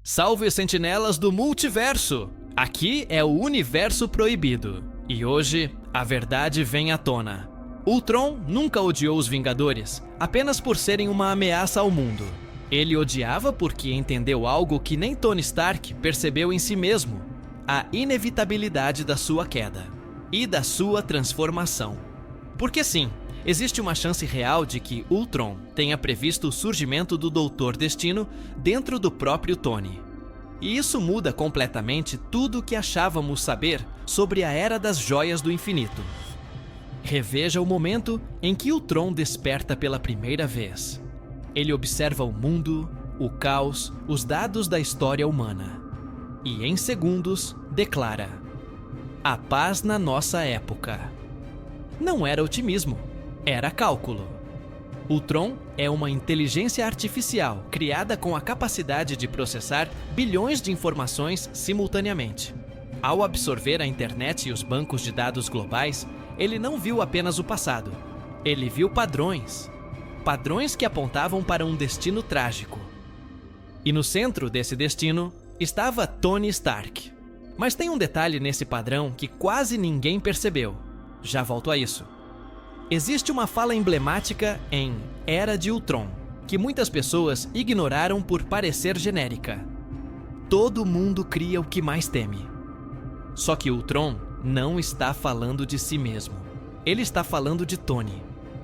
Salve, sentinelas do multiverso! Aqui é o Universo Proibido. E hoje, a verdade vem à tona. Ultron nunca odiou os Vingadores, apenas por serem uma ameaça ao mundo. Ele odiava porque entendeu algo que nem Tony Stark percebeu em si mesmo: a inevitabilidade da sua queda e da sua transformação. Porque sim, existe uma chance real de que Ultron tenha previsto o surgimento do Doutor Destino dentro do próprio Tony. E isso muda completamente tudo o que achávamos saber sobre a Era das Joias do Infinito. Reveja o momento em que Ultron desperta pela primeira vez. Ele observa o mundo, o caos, os dados da história humana. E em segundos, declara: a paz na nossa época. Não era otimismo, era cálculo. Ultron é uma inteligência artificial criada com a capacidade de processar bilhões de informações simultaneamente. Ao absorver a internet e os bancos de dados globais, ele não viu apenas o passado. Ele viu padrões. Padrões que apontavam para um destino trágico. E no centro desse destino estava Tony Stark. Mas tem um detalhe nesse padrão que quase ninguém percebeu. Já volto a isso. Existe uma fala emblemática em Era de Ultron, que muitas pessoas ignoraram por parecer genérica. Todo mundo cria o que mais teme. Só que Ultron não está falando de si mesmo. Ele está falando de Tony.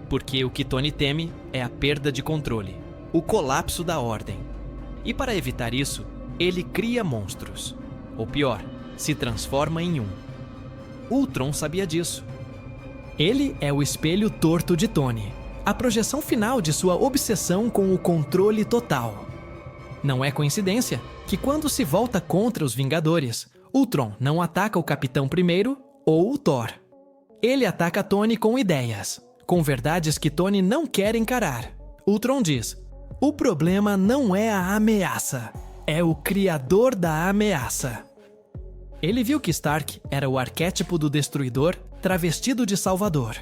Porque o que Tony teme é a perda de controle, o colapso da ordem. E para evitar isso, ele cria monstros. Ou pior, se transforma em um. Ultron sabia disso. Ele é o espelho torto de Tony, a projeção final de sua obsessão com o controle total. Não é coincidência que quando se volta contra os Vingadores, Ultron não ataca o Capitão primeiro ou o Thor. Ele ataca Tony com ideias, com verdades que Tony não quer encarar. Ultron diz: o problema não é a ameaça, é o criador da ameaça. Ele viu que Stark era o arquétipo do destruidor travestido de salvador.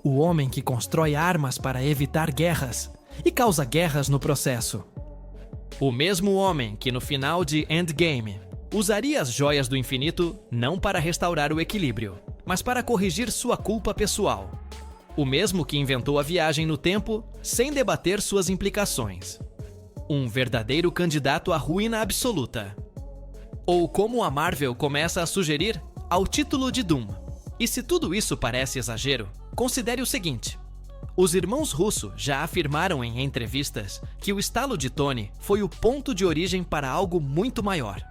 O homem que constrói armas para evitar guerras e causa guerras no processo. O mesmo homem que no final de Endgame usaria as joias do infinito não para restaurar o equilíbrio, mas para corrigir sua culpa pessoal. O mesmo que inventou a viagem no tempo sem debater suas implicações. Um verdadeiro candidato à ruína absoluta. Ou como a Marvel começa a sugerir, ao título de Doom. E se tudo isso parece exagero, considere o seguinte: os irmãos Russo já afirmaram em entrevistas que o estalo de Tony foi o ponto de origem para algo muito maior.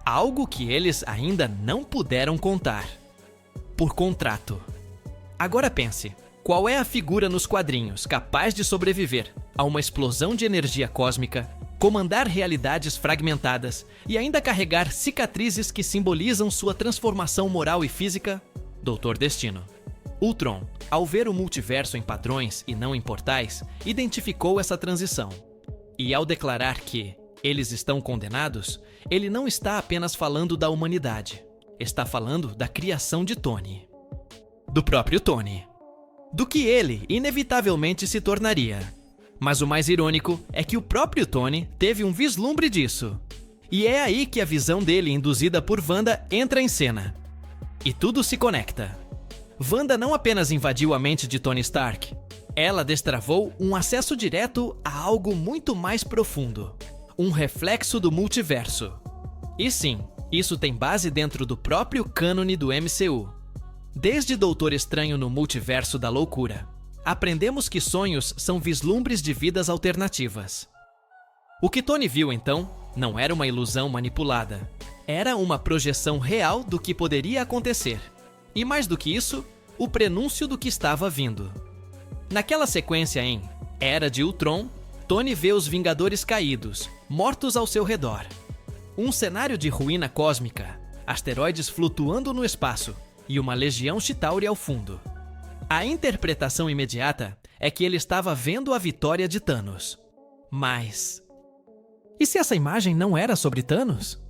Algo que eles ainda não puderam contar. Por contrato. Agora pense, qual é a figura nos quadrinhos capaz de sobreviver a uma explosão de energia cósmica, comandar realidades fragmentadas e ainda carregar cicatrizes que simbolizam sua transformação moral e física? Doutor Destino. Ultron, ao ver o multiverso em padrões e não em portais, identificou essa transição. E ao declarar que eles estão condenados, ele não está apenas falando da humanidade. Está falando da criação de Tony. Do próprio Tony. Do que ele inevitavelmente se tornaria. Mas o mais irônico é que o próprio Tony teve um vislumbre disso. E é aí que a visão dele, induzida por Wanda, entra em cena. E tudo se conecta. Wanda não apenas invadiu a mente de Tony Stark, ela destravou um acesso direto a algo muito mais profundo. Um reflexo do multiverso. E sim, isso tem base dentro do próprio cânone do MCU. Desde Doutor Estranho no Multiverso da Loucura, aprendemos que sonhos são vislumbres de vidas alternativas. O que Tony viu então não era uma ilusão manipulada. Era uma projeção real do que poderia acontecer. E mais do que isso, o prenúncio do que estava vindo. Naquela sequência em Era de Ultron, Tony vê os Vingadores caídos, mortos ao seu redor. Um cenário de ruína cósmica, asteroides flutuando no espaço e uma legião Chitauri ao fundo. A interpretação imediata é que ele estava vendo a vitória de Thanos. Mas... e se essa imagem não era sobre Thanos?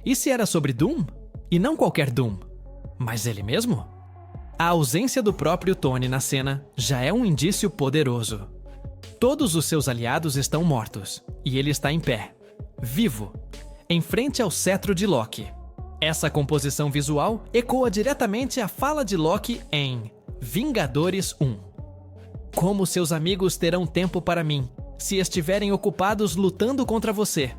E se era sobre Doom? E não qualquer Doom, mas ele mesmo? A ausência do próprio Tony na cena já é um indício poderoso. Todos os seus aliados estão mortos, e ele está em pé, vivo, em frente ao cetro de Loki. Essa composição visual ecoa diretamente a fala de Loki em Vingadores 1. Como seus amigos terão tempo para mim, se estiverem ocupados lutando contra você?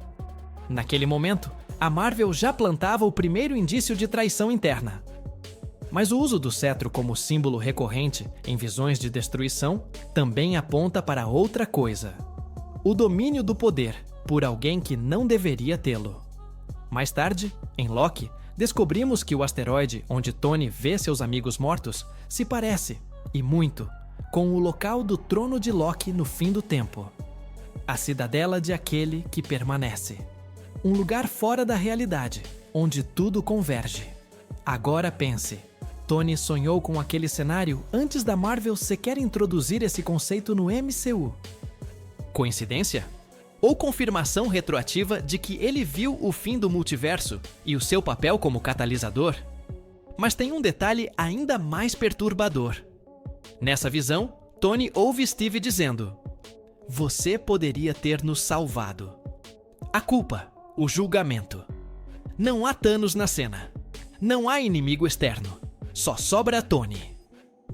Naquele momento, a Marvel já plantava o primeiro indício de traição interna. Mas o uso do cetro como símbolo recorrente em visões de destruição também aponta para outra coisa: o domínio do poder por alguém que não deveria tê-lo. Mais tarde, em Loki, descobrimos que o asteroide onde Tony vê seus amigos mortos se parece, e muito, com o local do trono de Loki no fim do tempo. A cidadela de aquele que permanece. Um lugar fora da realidade, onde tudo converge. Agora pense, Tony sonhou com aquele cenário antes da Marvel sequer introduzir esse conceito no MCU. Coincidência? Ou confirmação retroativa de que ele viu o fim do multiverso e o seu papel como catalisador? Mas tem um detalhe ainda mais perturbador. Nessa visão, Tony ouve Steve dizendo: "Você poderia ter nos salvado." A culpa, o julgamento. Não há Thanos na cena. Não há inimigo externo. Só sobra Tony.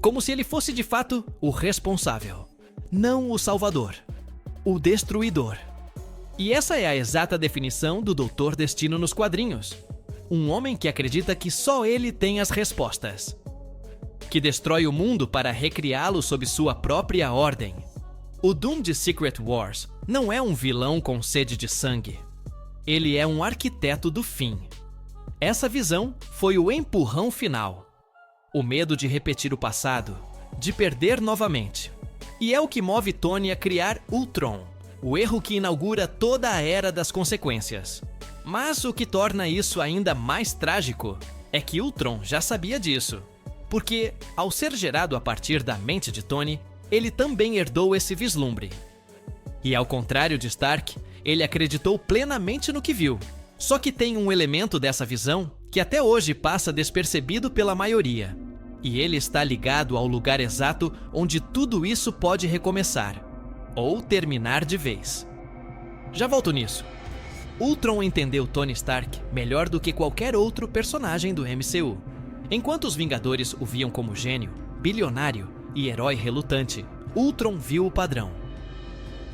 Como se ele fosse de fato o responsável. Não o salvador. O destruidor. E essa é a exata definição do Doutor Destino nos quadrinhos. Um homem que acredita que só ele tem as respostas. Que destrói o mundo para recriá-lo sob sua própria ordem. O Doom de Secret Wars não é um vilão com sede de sangue. Ele é um arquiteto do fim. Essa visão foi o empurrão final. O medo de repetir o passado, de perder novamente. E é o que move Tony a criar Ultron, o erro que inaugura toda a era das consequências. Mas o que torna isso ainda mais trágico é que Ultron já sabia disso. Porque, ao ser gerado a partir da mente de Tony, ele também herdou esse vislumbre. E ao contrário de Stark, ele acreditou plenamente no que viu. Só que tem um elemento dessa visão que até hoje passa despercebido pela maioria. E ele está ligado ao lugar exato onde tudo isso pode recomeçar. Ou terminar de vez. Já volto nisso. Ultron entendeu Tony Stark melhor do que qualquer outro personagem do MCU. Enquanto os Vingadores o viam como gênio, bilionário e herói relutante, Ultron viu o padrão.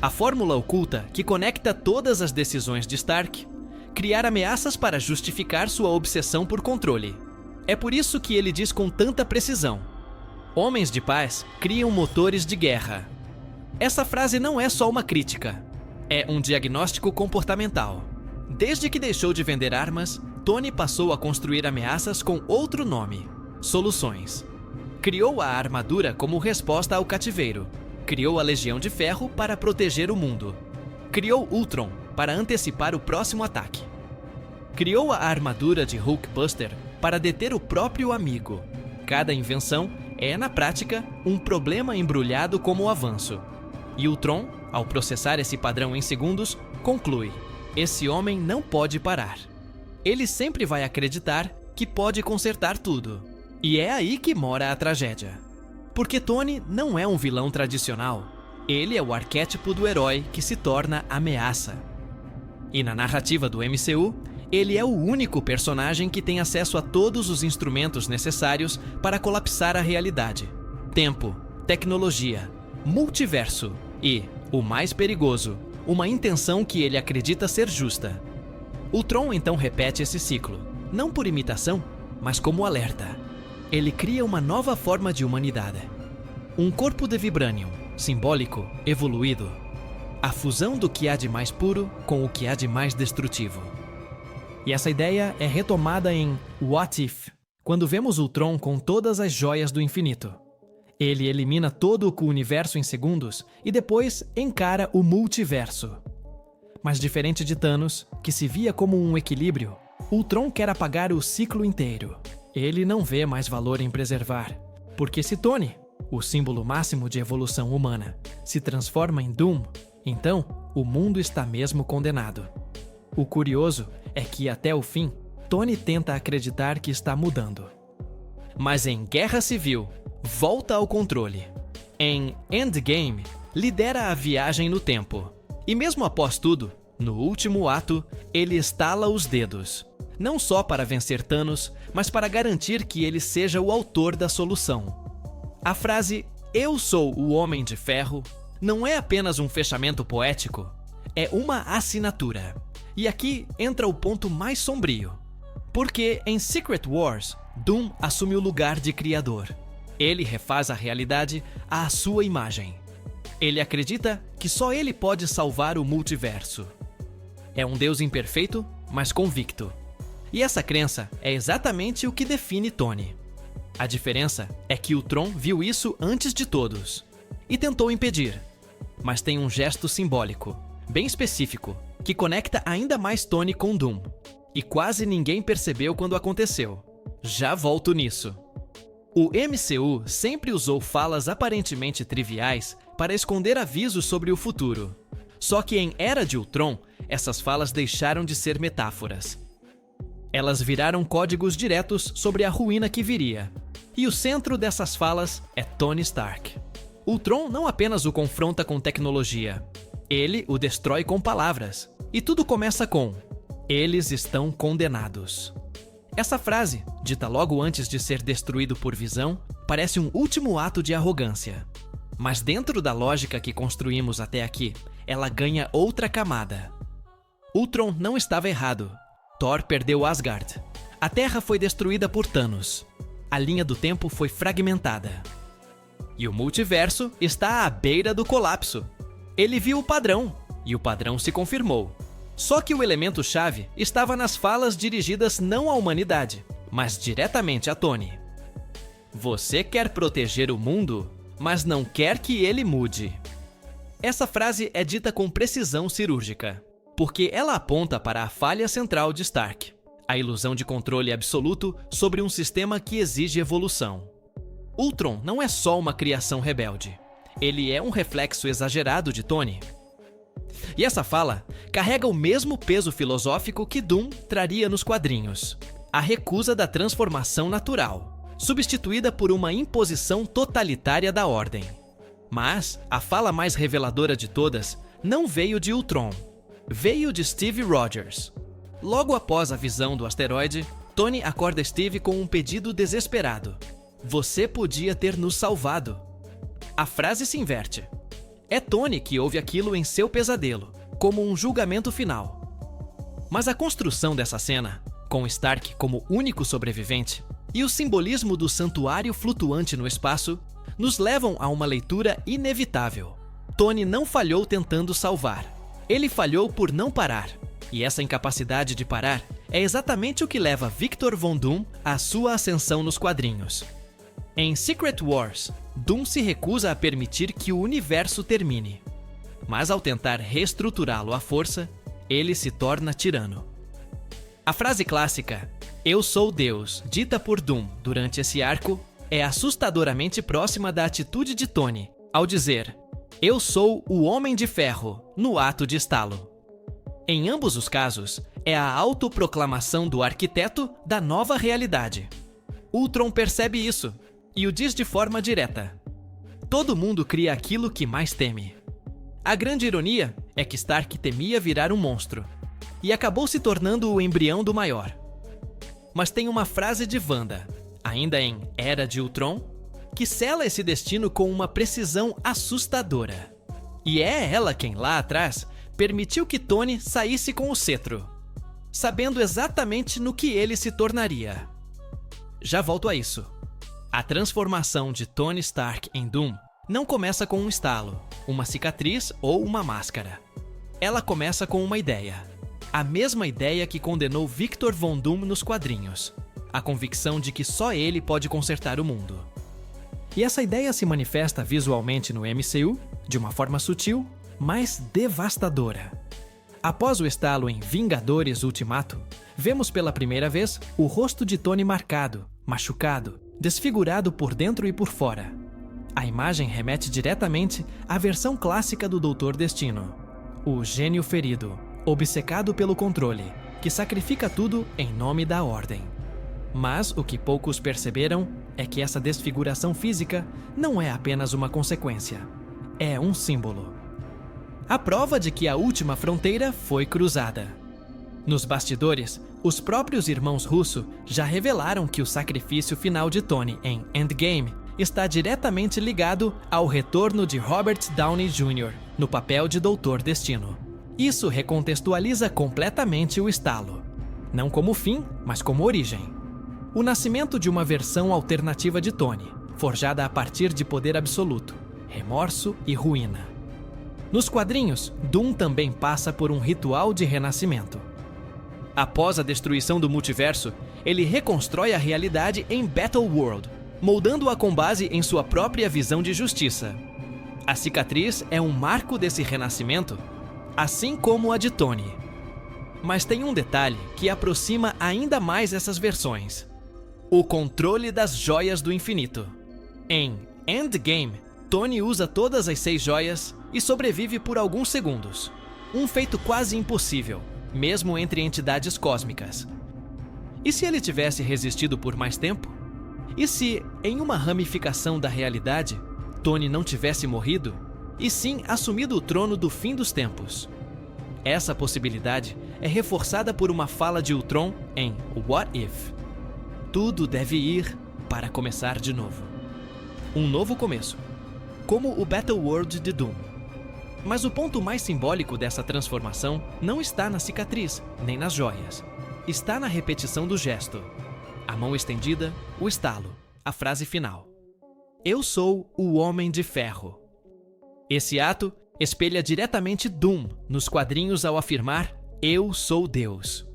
A fórmula oculta que conecta todas as decisões de Stark: criar ameaças para justificar sua obsessão por controle. É por isso que ele diz com tanta precisão: homens de paz criam motores de guerra. Essa frase não é só uma crítica, é um diagnóstico comportamental. Desde que deixou de vender armas, Tony passou a construir ameaças com outro nome: soluções. Criou a armadura como resposta ao cativeiro. Criou a Legião de Ferro para proteger o mundo. Criou Ultron para antecipar o próximo ataque. Criou a armadura de Hulkbuster para deter o próprio amigo. Cada invenção é, na prática, um problema embrulhado como avanço. E Ultron, ao processar esse padrão em segundos, conclui: esse homem não pode parar. Ele sempre vai acreditar que pode consertar tudo. E é aí que mora a tragédia. Porque Tony não é um vilão tradicional. Ele é o arquétipo do herói que se torna ameaça. E na narrativa do MCU, ele é o único personagem que tem acesso a todos os instrumentos necessários para colapsar a realidade: tempo, tecnologia, multiverso e, o mais perigoso, uma intenção que ele acredita ser justa. Ultron então repete esse ciclo, não por imitação, mas como alerta. Ele cria uma nova forma de humanidade. Um corpo de vibranium, simbólico, evoluído. A fusão do que há de mais puro com o que há de mais destrutivo. E essa ideia é retomada em What If, quando vemos Ultron com todas as joias do infinito. Ele elimina todo o universo em segundos e depois encara o multiverso. Mas diferente de Thanos, que se via como um equilíbrio, Ultron quer apagar o ciclo inteiro. Ele não vê mais valor em preservar, porque se Tony, o símbolo máximo de evolução humana, se transforma em Doom, então o mundo está mesmo condenado. O curioso é que, até o fim, Tony tenta acreditar que está mudando. Mas em Guerra Civil, volta ao controle. Em Endgame, lidera a viagem no tempo. E mesmo após tudo, No último ato, ele estala os dedos, não só para vencer Thanos, mas para garantir que ele seja o autor da solução. A frase "Eu sou o Homem de Ferro" não é apenas um fechamento poético, é uma assinatura. E aqui entra o ponto mais sombrio. Porque em Secret Wars, Doom assume o lugar de criador. Ele refaz a realidade à sua imagem. Ele acredita que só ele pode salvar o multiverso. É um deus imperfeito, mas convicto. E essa crença é exatamente o que define Tony. A diferença é que o Tron viu isso antes de todos e tentou impedir. Mas tem um gesto simbólico, bem específico, que conecta ainda mais Tony com Doom. E quase ninguém percebeu quando aconteceu. Já volto nisso. O MCU sempre usou falas aparentemente triviais para esconder avisos sobre o futuro. Só que em Era de Ultron, essas falas deixaram de ser metáforas. Elas viraram códigos diretos sobre a ruína que viria. E o centro dessas falas é Tony Stark. Ultron não apenas o confronta com tecnologia, ele o destrói com palavras. E tudo começa com: "Eles estão condenados". Essa frase, dita logo antes de ser destruído por Visão, parece um último ato de arrogância. Mas dentro da lógica que construímos até aqui, ela ganha outra camada. Ultron não estava errado. Thor perdeu Asgard. A Terra foi destruída por Thanos. A linha do tempo foi fragmentada. E o multiverso está à beira do colapso. Ele viu o padrão, e o padrão se confirmou. Só que o elemento-chave estava nas falas dirigidas não à humanidade, mas diretamente a Tony. Você quer proteger o mundo, mas não quer que ele mude. Essa frase é dita com precisão cirúrgica, porque ela aponta para a falha central de Stark, a ilusão de controle absoluto sobre um sistema que exige evolução. Ultron não é só uma criação rebelde. Ele é um reflexo exagerado de Tony. E essa fala carrega o mesmo peso filosófico que Doom traria nos quadrinhos. A recusa da transformação natural, substituída por uma imposição totalitária da ordem. Mas a fala mais reveladora de todas não veio de Ultron. Veio de Steve Rogers. Logo após a visão do asteroide, Tony acorda Steve com um pedido desesperado. "Você podia ter nos salvado." A frase se inverte. É Tony que ouve aquilo em seu pesadelo, como um julgamento final. Mas a construção dessa cena, com Stark como único sobrevivente, e o simbolismo do santuário flutuante no espaço, nos levam a uma leitura inevitável. Tony não falhou tentando salvar. Ele falhou por não parar. E essa incapacidade de parar é exatamente o que leva Victor Von Doom à sua ascensão nos quadrinhos. Em Secret Wars, Doom se recusa a permitir que o universo termine. Mas ao tentar reestruturá-lo à força, ele se torna tirano. A frase clássica, "Eu sou Deus", dita por Doom durante esse arco, é assustadoramente próxima da atitude de Tony, ao dizer, "Eu sou o Homem de Ferro", no ato de estalo. Em ambos os casos, é a autoproclamação do arquiteto da nova realidade. Ultron percebe isso e o diz de forma direta. Todo mundo cria aquilo que mais teme. A grande ironia é que Stark temia virar um monstro e acabou se tornando o embrião do maior. Mas tem uma frase de Wanda, ainda em Era de Ultron, que sela esse destino com uma precisão assustadora. E é ela quem, lá atrás, permitiu que Tony saísse com o cetro, sabendo exatamente no que ele se tornaria. Já volto a isso. A transformação de Tony Stark em Doom não começa com um estalo, uma cicatriz ou uma máscara. Ela começa com uma ideia. A mesma ideia que condenou Victor Von Doom nos quadrinhos. A convicção de que só ele pode consertar o mundo. E essa ideia se manifesta visualmente no MCU, de uma forma sutil, mas devastadora. Após o estalo em Vingadores Ultimato, vemos pela primeira vez o rosto de Tony marcado, machucado, desfigurado por dentro e por fora. A imagem remete diretamente à versão clássica do Doutor Destino. O gênio ferido, obcecado pelo controle, que sacrifica tudo em nome da ordem. Mas o que poucos perceberam é que essa desfiguração física não é apenas uma consequência, é um símbolo. a prova de que a última fronteira foi cruzada. Nos bastidores, os próprios irmãos Russo já revelaram que o sacrifício final de Tony em Endgame está diretamente ligado ao retorno de Robert Downey Jr. no papel de Doutor Destino. Isso recontextualiza completamente o estalo, não como fim, mas como origem. O nascimento de uma versão alternativa de Tony, forjada a partir de poder absoluto, remorso e ruína. Nos quadrinhos, Doom também passa por um ritual de renascimento. Após a destruição do multiverso, ele reconstrói a realidade em Battleworld, moldando-a com base em sua própria visão de justiça. A cicatriz é um marco desse renascimento, assim como a de Tony. Mas tem um detalhe que aproxima ainda mais essas versões: o controle das joias do infinito. Em Endgame, Tony usa todas as 6 joias e sobrevive por alguns segundos. Um feito quase impossível, mesmo entre entidades cósmicas. E se ele tivesse resistido por mais tempo? E se, em uma ramificação da realidade, Tony não tivesse morrido, e sim assumido o trono do fim dos tempos? Essa possibilidade é reforçada por uma fala de Ultron em What If? Tudo deve ir para começar de novo. Um novo começo, como o Battleworld de Doom. Mas o ponto mais simbólico dessa transformação não está na cicatriz, nem nas joias. Está na repetição do gesto. A mão estendida, o estalo, a frase final. Eu sou o Homem de Ferro. Esse ato espelha diretamente Doom nos quadrinhos ao afirmar Eu sou Deus.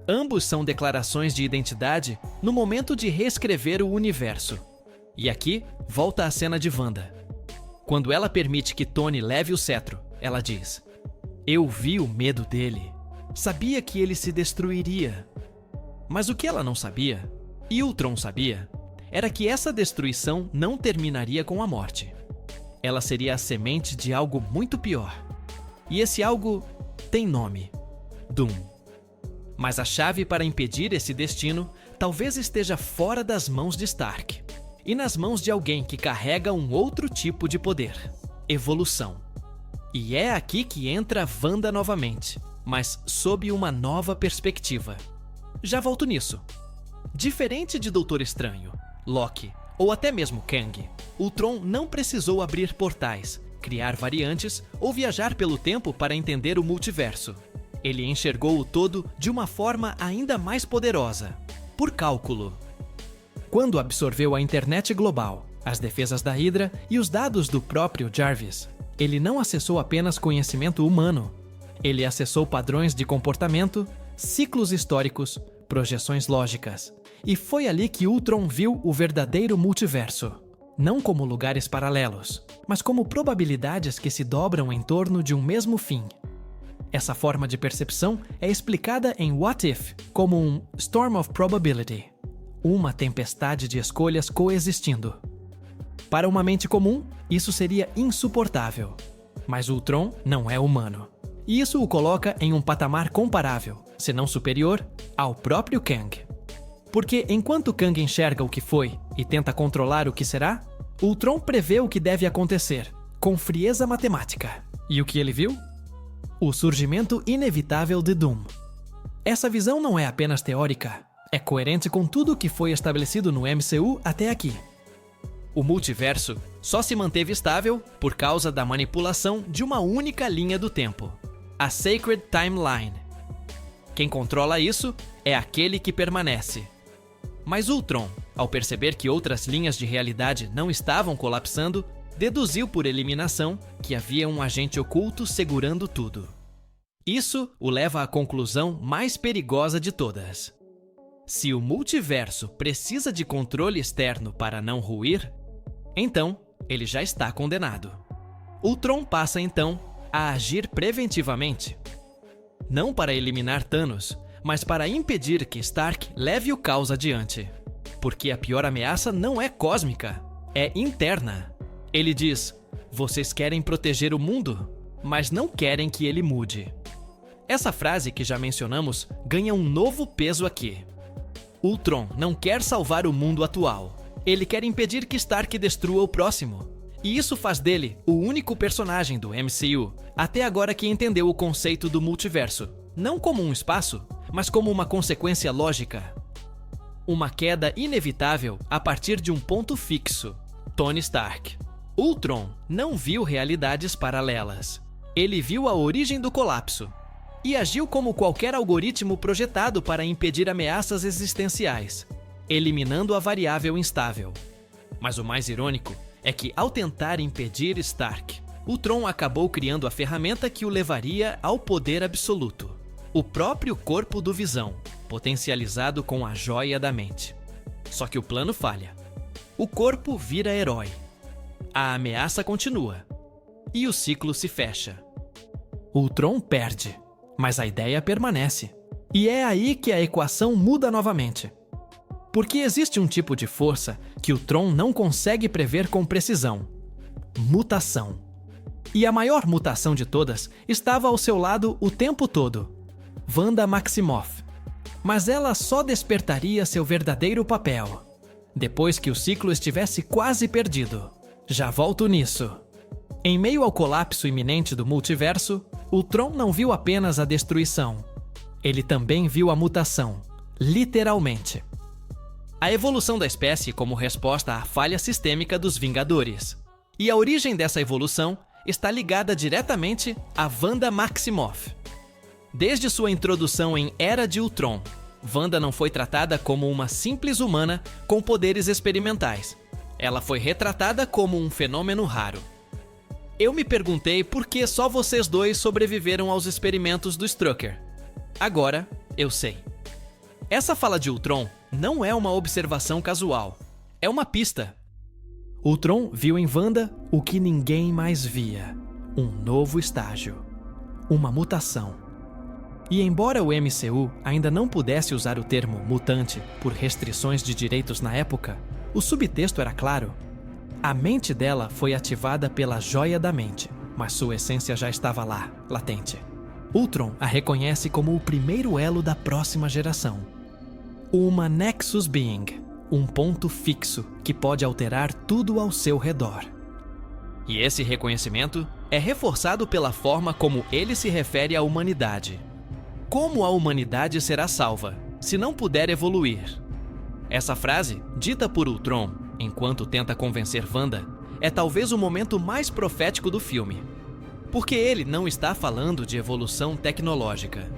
Ambos são declarações de identidade no momento de reescrever o universo. E aqui volta a cena de Wanda. Quando ela permite que Tony leve o cetro, ela diz: Eu vi o medo dele. Sabia que ele se destruiria. Mas o que ela não sabia, e Ultron sabia, era que essa destruição não terminaria com a morte. Ela seria a semente de algo muito pior. E esse algo tem nome: Doom. Mas a chave para impedir esse destino talvez esteja fora das mãos de Stark, e nas mãos de alguém que carrega um outro tipo de poder: evolução. E é aqui que entra Wanda novamente, mas sob uma nova perspectiva. Já volto nisso. Diferente de Doutor Estranho, Loki ou até mesmo Kang, Ultron não precisou abrir portais, criar variantes ou viajar pelo tempo para entender o multiverso. Ele enxergou o todo de uma forma ainda mais poderosa: por cálculo. Quando absorveu a internet global, as defesas da Hydra e os dados do próprio Jarvis, ele não acessou apenas conhecimento humano. Ele acessou padrões de comportamento, ciclos históricos, projeções lógicas. E foi ali que Ultron viu o verdadeiro multiverso. Não como lugares paralelos, mas como probabilidades que se dobram em torno de um mesmo fim. Essa forma de percepção é explicada em What If como um Storm of Probability, uma tempestade de escolhas coexistindo. Para uma mente comum, isso seria insuportável. Mas Ultron não é humano. E isso o coloca em um patamar comparável, se não superior, ao próprio Kang. Porque enquanto Kang enxerga o que foi e tenta controlar o que será, Ultron prevê o que deve acontecer, com frieza matemática. E o que ele viu? O surgimento inevitável de Doom. Essa visão não é apenas teórica, é coerente com tudo o que foi estabelecido no MCU até aqui. O multiverso só se manteve estável por causa da manipulação de uma única linha do tempo, a Sacred Timeline. Quem controla isso é aquele que permanece. Mas Ultron, ao perceber que outras linhas de realidade não estavam colapsando, deduziu por eliminação que havia um agente oculto segurando tudo. Isso o leva à conclusão mais perigosa de todas. Se o multiverso precisa de controle externo para não ruir, então ele já está condenado. Ultron passa então a agir preventivamente. Não para eliminar Thanos, mas para impedir que Stark leve o caos adiante. Porque a pior ameaça não é cósmica, é interna. Ele diz: vocês querem proteger o mundo, mas não querem que ele mude. Essa frase que já mencionamos ganha um novo peso aqui. Ultron não quer salvar o mundo atual. Ele quer impedir que Stark destrua o próximo. E isso faz dele o único personagem do MCU até agora que entendeu o conceito do multiverso, não como um espaço, mas como uma consequência lógica. Uma queda inevitável a partir de um ponto fixo: Tony Stark. Ultron não viu realidades paralelas. Ele viu a origem do colapso e agiu como qualquer algoritmo projetado para impedir ameaças existenciais, eliminando a variável instável. Mas o mais irônico é que, ao tentar impedir Stark, Ultron acabou criando a ferramenta que o levaria ao poder absoluto: o próprio corpo do Visão, potencializado com a Joia da Mente. Só que o plano falha. O corpo vira herói. A ameaça continua. E o ciclo se fecha. Ultron perde, mas a ideia permanece. E é aí que a equação muda novamente. Porque existe um tipo de força que o Tron não consegue prever com precisão: mutação. E a maior mutação de todas estava ao seu lado o tempo todo: Wanda Maximoff. Mas ela só despertaria seu verdadeiro papel depois que o ciclo estivesse quase perdido. Já volto nisso. Em meio ao colapso iminente do multiverso, Ultron não viu apenas a destruição. Ele também viu a mutação, literalmente. A evolução da espécie como resposta à falha sistêmica dos Vingadores. E a origem dessa evolução está ligada diretamente a Wanda Maximoff. Desde sua introdução em Era de Ultron, Wanda não foi tratada como uma simples humana com poderes experimentais. Ela foi retratada como um fenômeno raro. Eu me perguntei por que só vocês dois sobreviveram aos experimentos do Strucker. Agora, eu sei. Essa fala de Ultron não é uma observação casual. É uma pista. Ultron viu em Wanda o que ninguém mais via: um novo estágio. Uma mutação. E embora o MCU ainda não pudesse usar o termo mutante por restrições de direitos na época, o subtexto era claro. A mente dela foi ativada pela Joia da Mente, mas sua essência já estava lá, latente. Ultron a reconhece como o primeiro elo da próxima geração. Uma Nexus Being, um ponto fixo que pode alterar tudo ao seu redor. E esse reconhecimento é reforçado pela forma como ele se refere à humanidade. Como a humanidade será salva, se não puder evoluir? Essa frase, dita por Ultron, enquanto tenta convencer Wanda, é talvez o momento mais profético do filme. Porque ele não está falando de evolução tecnológica.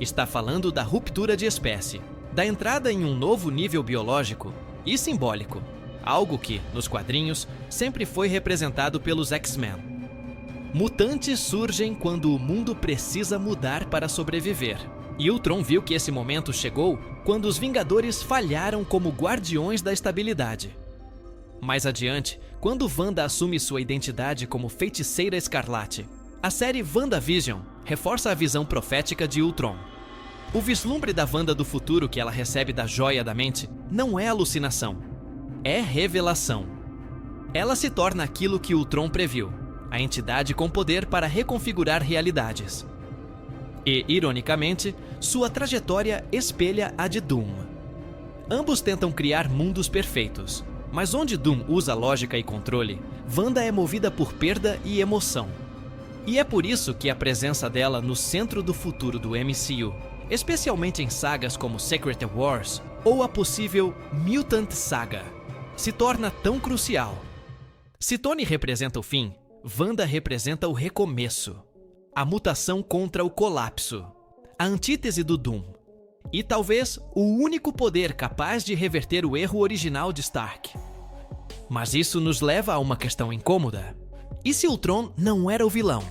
Está falando da ruptura de espécie, da entrada em um novo nível biológico e simbólico, algo que, nos quadrinhos, sempre foi representado pelos X-Men. Mutantes surgem quando o mundo precisa mudar para sobreviver. E Ultron viu que esse momento chegou quando os Vingadores falharam como guardiões da estabilidade. Mais adiante, quando Wanda assume sua identidade como Feiticeira Escarlate, a série WandaVision reforça a visão profética de Ultron. O vislumbre da Wanda do futuro que ela recebe da Joia da Mente não é alucinação, é revelação. Ela se torna aquilo que Ultron previu: a entidade com poder para reconfigurar realidades. E, ironicamente, sua trajetória espelha a de Doom. Ambos tentam criar mundos perfeitos, mas onde Doom usa lógica e controle, Wanda é movida por perda e emoção. E é por isso que a presença dela no centro do futuro do MCU, especialmente em sagas como Secret Wars ou a possível Mutant Saga, se torna tão crucial. Se Tony representa o fim, Wanda representa o recomeço, a mutação contra o colapso, a antítese do Doom, e talvez o único poder capaz de reverter o erro original de Stark. Mas isso nos leva a uma questão incômoda. E se Ultron não era o vilão?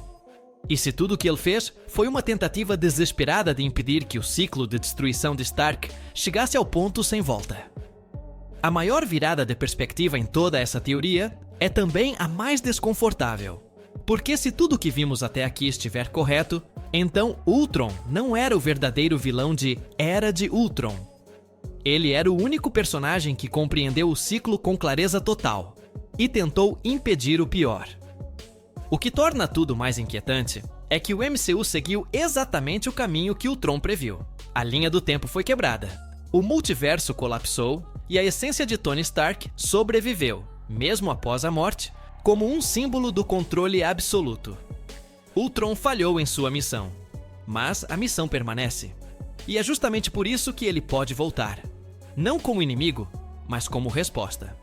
E se tudo o que ele fez foi uma tentativa desesperada de impedir que o ciclo de destruição de Stark chegasse ao ponto sem volta? A maior virada de perspectiva em toda essa teoria é também a mais desconfortável. Porque se tudo o que vimos até aqui estiver correto, então Ultron não era o verdadeiro vilão de Era de Ultron. Ele era o único personagem que compreendeu o ciclo com clareza total e tentou impedir o pior. O que torna tudo mais inquietante é que o MCU seguiu exatamente o caminho que Ultron previu. A linha do tempo foi quebrada, o multiverso colapsou e a essência de Tony Stark sobreviveu, mesmo após a morte, como um símbolo do controle absoluto. Ultron falhou em sua missão, mas a missão permanece. E é justamente por isso que ele pode voltar. Não como inimigo, mas como resposta.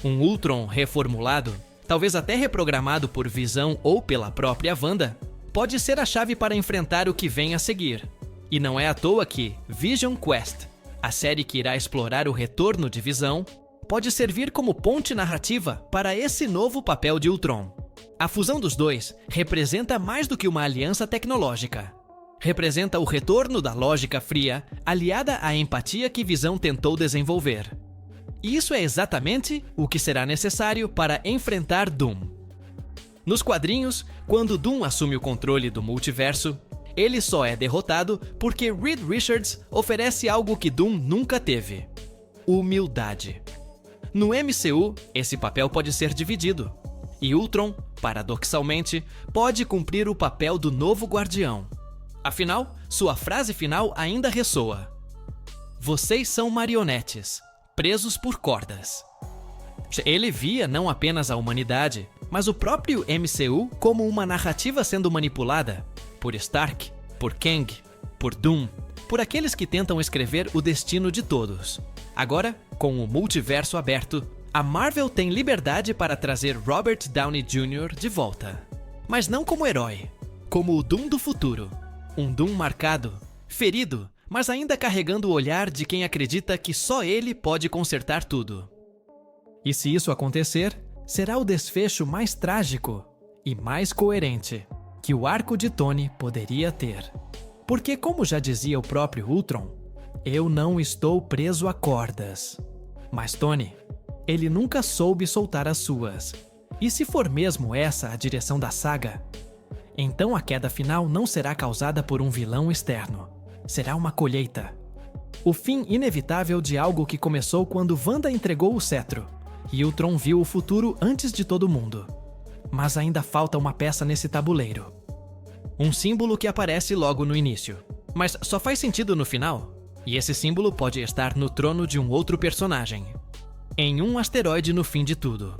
Um Ultron reformulado, talvez até reprogramado por Visão ou pela própria Wanda, pode ser a chave para enfrentar o que vem a seguir. E não é à toa que Vision Quest, a série que irá explorar o retorno de Visão, pode servir como ponte narrativa para esse novo papel de Ultron. A fusão dos dois representa mais do que uma aliança tecnológica. Representa o retorno da lógica fria, aliada à empatia que Visão tentou desenvolver. E isso é exatamente o que será necessário para enfrentar Doom. Nos quadrinhos, quando Doom assume o controle do multiverso, ele só é derrotado porque Reed Richards oferece algo que Doom nunca teve: humildade. No MCU, esse papel pode ser dividido, e Ultron, paradoxalmente, pode cumprir o papel do novo guardião. Afinal, sua frase final ainda ressoa: "Vocês são marionetes, presos por cordas." Ele via não apenas a humanidade, mas o próprio MCU como uma narrativa sendo manipulada por Stark, por Kang, por Doom, por aqueles que tentam escrever o destino de todos. Agora, com o multiverso aberto, a Marvel tem liberdade para trazer Robert Downey Jr. de volta. Mas não como herói, como o Doom do futuro. Um Doom marcado, ferido, mas ainda carregando o olhar de quem acredita que só ele pode consertar tudo. E se isso acontecer, será o desfecho mais trágico e mais coerente que o arco de Tony poderia ter. Porque, como já dizia o próprio Ultron, eu não estou preso a cordas. Mas Tony, ele nunca soube soltar as suas. E se for mesmo essa a direção da saga, então a queda final não será causada por um vilão externo. Será uma colheita. O fim inevitável de algo que começou quando Wanda entregou o cetro e Ultron viu o futuro antes de todo mundo. Mas ainda falta uma peça nesse tabuleiro. Um símbolo que aparece logo no início, mas só faz sentido no final. E esse símbolo pode estar no trono de um outro personagem, em um asteroide no fim de tudo.